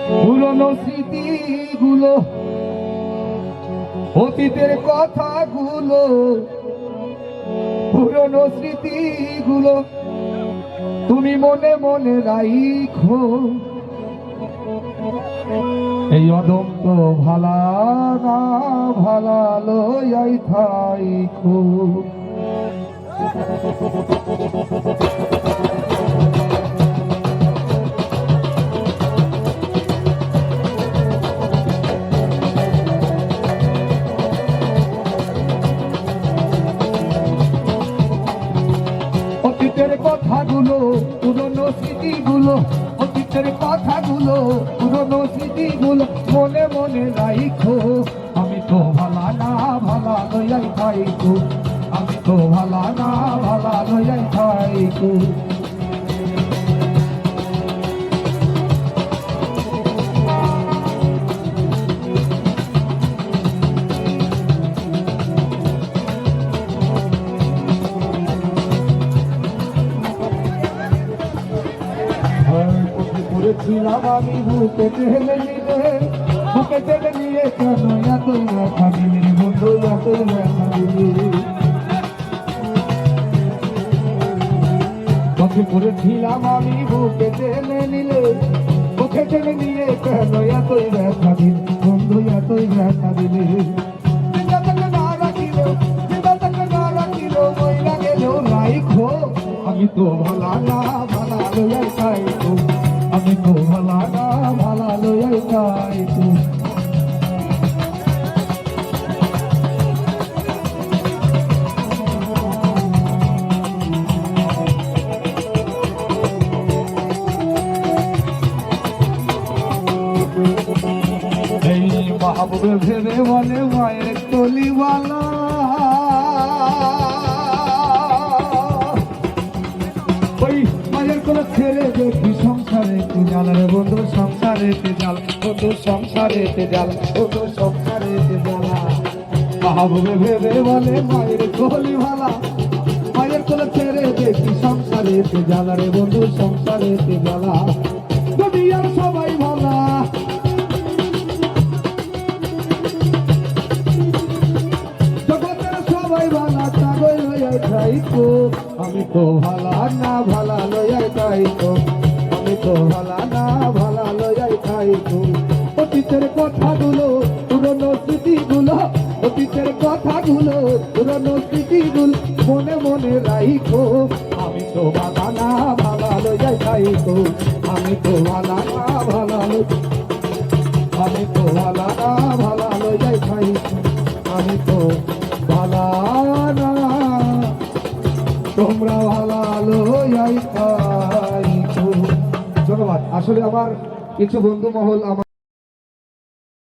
পুরনো স্মৃতিগুলো, অতীতের কথাগুলো, পুরনো স্মৃতিগুলো তুমি মনে মনে রাখো। এই অদম্য ভালা না ভালা লয়াই থাইকো। অতীতের কথাগুলো, পুরনো স্মৃতিগুলো, অতীতের কথাগুলো, পুরনো স্মৃতিগুলো মনে মনে রাখো। আমি তো ভালা না ভালা লয়াই থাইকো। আমি তো ভালা না ভালা লয়াই থাইকো। করেছিলাম আমি বুকে টেনে নিলে, বুকে টেনে নিয়ে কেন এত ব্যথা দিলি বন্ধু, এত ব্যথা দিলি। তোকে করেছিলাম আমি বুকে টেনে নিলে, বুকে টেনে নিয়ে কেন এতই ব্যথা দিলি বন্ধু, এতই ব্যথা দিলি। আমি তো ভালা না ভালা লয়াই থাইকো। আমি তো ভালা না ভালা লয়াই থাইকো। এই মাহবুবে ভেবে বলে মায়ের কলিওয়ালা, ওই মায়ের কোলে ছেড়ে দেখি সংসারে তে জাল রে বন্ধু, সংসারে তে জাল বন্ধু, সংসারে তে জাল বন্ধু, সংসারে তে জ্বালা। মাহবুবে ভেবে বলে মায়ের কলিওয়ালা, মায়ের কোলে ছেড়ে দেখি সংসারে তে জাল রে বন্ধু, সংসারে তে জ্বালা। দুনিয়ার সবাই ভালা, আমি তো ভালা না ভালা লয়াই থাইকো। আমি তো ভালা না ভালা লয়াই থাইকো। অতীতের কথাগুলো, পুরনো স্মৃতিগুলো, অতীতের কথাগুলো, পুরনো স্মৃতিগুলো মনে মনে রাখো। আমি তো ভালা না ভালা লয়াই থাইকো। আমি তো ভালা না ভালা লয়াই, আমি তো ভালা না ভালা লয়াই থাইকো। আমি তো ভালা না, তোমরা ভালা লয়াই থাইকো। ধন্যবাদ। আসলে আমার কিছু বন্ধু মহল আমার